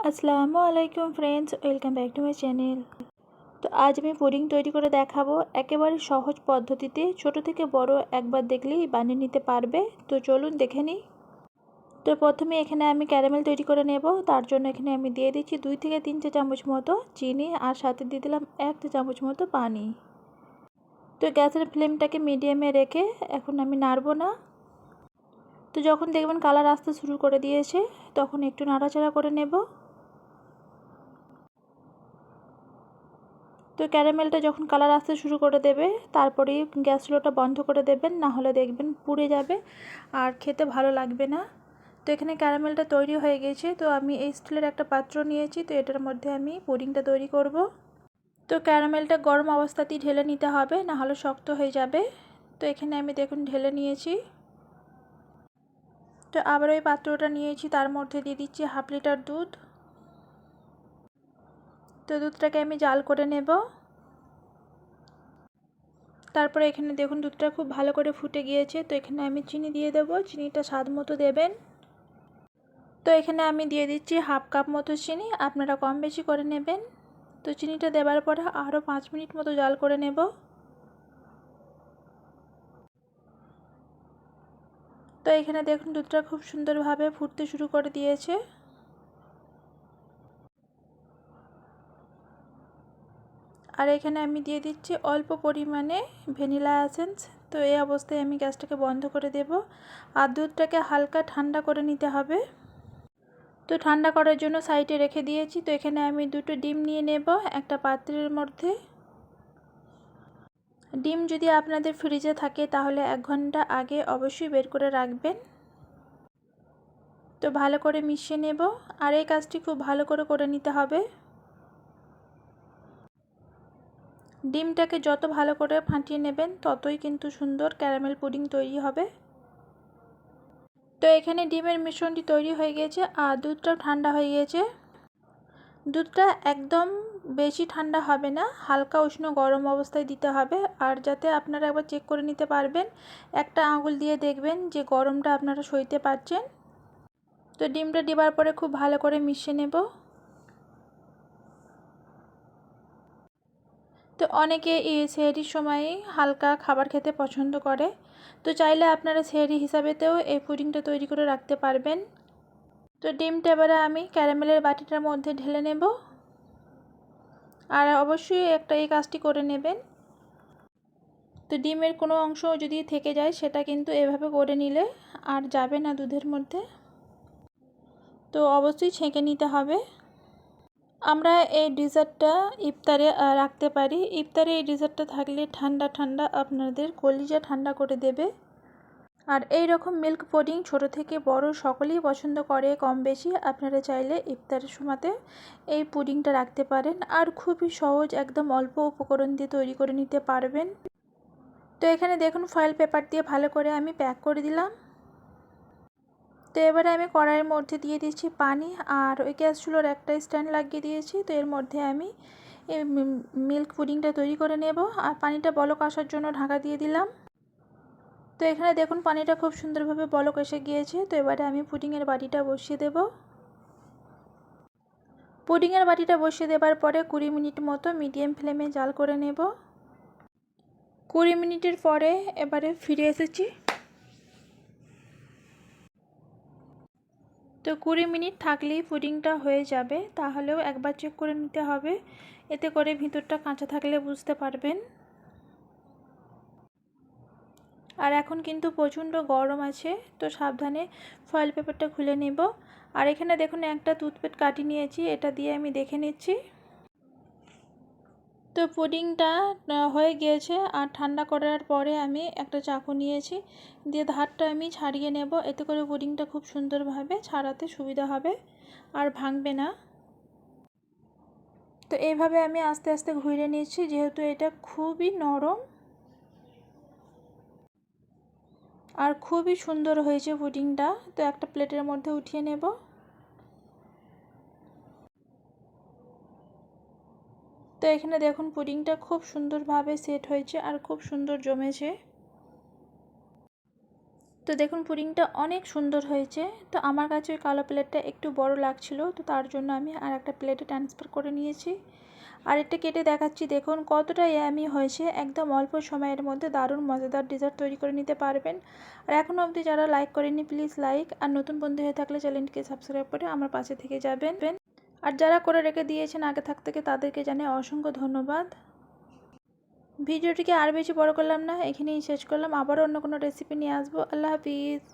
আসসালামু আলাইকুম friends, welcome back to my channel. তো আজ আমি পুডিং তৈরি করে দেখাবো একেবারে সহজ পদ্ধতিতে। ছোট থেকে বড় একবার দেখলেই বানিয়ে নিতে পারবে। তো চলুন দেখে নিই। তো প্রথমে এখানে আমি ক্যারামেল তৈরি করে নেব। তার জন্য এখানে আমি দিয়ে দিচ্ছি 2 থেকে 3 চা চামচ মতো চিনি, আর সাথে দিয়ে দিলাম 1 চা চামচ মতো পানি। তো গ্যাসের ফ্লেমটাকে মিডিয়ামে রেখে এখন আমি নাড়বো না। তো যখন দেখবেন কালার আসতে শুরু করে দিয়েছে তখন একটু নাড়াচাড়া করে নেব। তো ক্যারামেলটা যখন কালার আসতে শুরু করে দেবে তারপরেই গ্যাস স্লোটা বন্ধ করে দেবেন, না হলে দেখবেন পুড়ে যাবে আর খেতে ভালো লাগবে না। তো এখানে ক্যারামেলটা তৈরি হয়ে গেছে। তো আমি এই স্টিলের একটা পাত্র নিয়েছি। তো এটার মধ্যে আমি পুডিংটা তৈরি করব। তো ক্যারামেলটা গরম অবস্থাতেই ঢেলে নিতে হবে, না হলে শক্ত হয়ে যাবে। তো এখানে আমি দেখুন ঢেলে নিয়েছি। তো আবার ওই পাত্রটা নিয়েছি, তার মধ্যে দিয়ে দিচ্ছি 1/2 লিটার দুধ। তো দুধটাকে আমি জাল করে নেব। তারপরে এখানে দেখুন দুধটা খুব ভালো করে ফুটে গিয়েছে। তো এখানে আমি চিনি দিয়ে দেব। চিনিটা স্বাদ মতো দেবেন। তো এখানে আমি দিয়ে দিচ্ছি 1/2 কাপ মতো চিনি, আপনারা কম বেশি করে নেবেন। তো চিনিটা দেওয়ার পরে আরও 5 মিনিট মতো জাল করে নেব। তো এখানে দেখুন দুধটা খুব সুন্দরভাবে ফুটতে শুরু করে দিয়েছে। আর এখানে আমি দিয়ে দিচ্ছি অল্প পরিমাণে ভ্যানিলা এসেন্স। তো এই অবস্থায় আমি গ্যাসটাকে বন্ধ করে দেব। আর দুধটাকে হালকা ঠান্ডা করে নিতে হবে। তো ঠান্ডা করার জন্য সাইডে রেখে দিয়েছি। তো এখানে আমি 2টো ডিম নিয়ে নেব একটা পাত্রের মধ্যে। ডিম যদি আপনাদের ফ্রিজে থাকে তাহলে 1 ঘন্টা আগে অবশ্যই বের করে রাখবেন। তো ভালো করে মিশিয়ে নেব। আর এই কাজটি খুব ভালো করে করে নিতে হবে। ডিমটাকে যত ভালো করে ফাটিয়ে নেবেন ততই কিন্তু সুন্দর ক্যারামেল পুডিং তৈরি হবে। তো এখানে ডিমের মিশ্রণটি তৈরি হয়ে গেছে আর দুধটাও ঠান্ডা হয়ে গেছে। দুধটা একদম বেশি ঠান্ডা হবে না, হালকা উষ্ণ গরম অবস্থায় দিতে হবে। আর যাতে আপনারা একবার চেক করে নিতে পারবেন, একটা আঙুল দিয়ে দেখবেন যে গরমটা আপনারা সইতে পারছেন। তো ডিমটা দেওয়ার পরে খুব ভালো করে মিশিয়ে নেব। তো অনেকে এই সেহরির সময় হালকা খাবার খেতে পছন্দ করে। তো চাইলে আপনারা সেহরি হিসাবেতেও এই পুডিংটা তৈরি করে রাখতে পারবেন। তো ডিমটা এবারে আমি ক্যারামেলের বাটিটার মধ্যে ঢেলে নেব। আর অবশ্যই এই কাজটি করে নেবেন। তো ডিমের কোনো অংশ যদি থেকে যায় সেটা কিন্তু এভাবে করে নিলে আর যাবে না দুধের মধ্যে। তো অবশ্যই ছেঁকে নিতে হবে। আমরা এই ডেজার্টটা ইফতারে রাখতে পারি। ইফতারে এই ডেজার্টটা থাকলে ঠান্ডা ঠান্ডা আপনাদের কলিজা ঠান্ডা করে দেবে। আর এই রকম মিল্ক পুডিং ছোট থেকে বড় সকলেই পছন্দ করে কম বেশি। আপনারা চাইলে ইফতারের সময়তে এই পুডিংটা রাখতে পারেন। আর খুবই সহজ, একদম অল্প উপকরণ দিয়ে তৈরি করে নিতে পারবেন। তো এখানে দেখুন ফয়েল পেপার দিয়ে ভালো করে আমি প্যাক করে দিলাম। তো এবারে আমি কড়াইয়ের মধ্যে দিয়ে দিচ্ছি পানি, আর ওই গ্যাস চুলোর একটা স্ট্যান্ড লাগিয়ে দিয়েছি। তো এর মধ্যে আমি এই মিল্ক পুডিংটা তৈরি করে নেব। আর পানিটা বলক আসার জন্য ঢাকা দিয়ে দিলাম। তো এখানে দেখুন পানিটা খুব সুন্দরভাবে বলক এসে গিয়েছে। তো এবারে আমি পুডিংয়ের বাটিটা বসিয়ে দেব। পুডিংয়ের বাটিটা বসিয়ে দেওয়ার পরে 20 মিনিট মতো মিডিয়াম ফ্লেমে জাল করে নেব। 20 মিনিটের পরে এবারে ফিরে এসেছি। তো 20 মিনিট থাকলেই পুডিংটা হয়ে যাবে। তাহলেও একবার চেক করে নিতে হবে, এতে করে ভিতরটা কাঁচা থাকলে বুঝতে পারবেন। আর এখন কিন্তু প্রচণ্ড গরম আছে, তো সাবধানে ফয়েল পেপারটা খুলে নেব। আর এখানে দেখুন একটা টুথপিক কাটি নিয়েছি, এটা দিয়ে আমি দেখে নিচ্ছি। তো পুডিংটা হয়ে গিয়েছে। আর ঠান্ডা করার পরে আমি একটা চাকু নিয়েছি, দিয়ে ধারটা আমি ছাড়িয়ে নেব। এতে করে পুডিংটা খুব সুন্দরভাবে ছাড়াতে সুবিধা হবে আর ভাঙবে না। তো এইভাবে আমি আস্তে আস্তে ঘুরিয়ে নিচ্ছি, যেহেতু এটা খুবই নরম আর খুবই সুন্দর হয়েছে পুডিংটা। তো একটা প্লেটের মধ্যে উঠিয়ে নেব। তো এখানে দেখুন পুডিংটা খুব সুন্দরভাবে সেট হয়েছে আর খুব সুন্দর জমেছে। তো তো দেখুন পুডিংটা অনেক সুন্দর হয়েছে। তো আমার কাছে ওই কালো প্লেটটা একটু বড় লাগছিল, তো তার জন্য আমি আর একটা প্লেটে ট্রান্সফার করে নিয়েছি। আর এটা কেটে দেখাচ্ছি, দেখুন কতটা ইয়ামি হয়েছে। একদম অল্প সময়ের মধ্যে দারুণ মজাদার ডেজার্ট তৈরি করে নিতে পারবেন। আর এখনও অবধি যারা লাইক করেননি প্লিজ লাইক, আর নতুন বন্ধু হয়ে থাকলে চ্যানেলটিকে সাবস্ক্রাইব করে আমার পাশে থেকে যাবেন। আর যারা করে রেখে দিয়েছেন আগে থেকে তাদেরকে জানাই অসংখ্য ধন্যবাদ। ভিডিওটিকে আর বেশি বড় করলাম না, এখানেই শেষ করলাম। আবারও অন্য কোনো রেসিপি নিয়ে আসবো। আল্লাহ হাফিজ।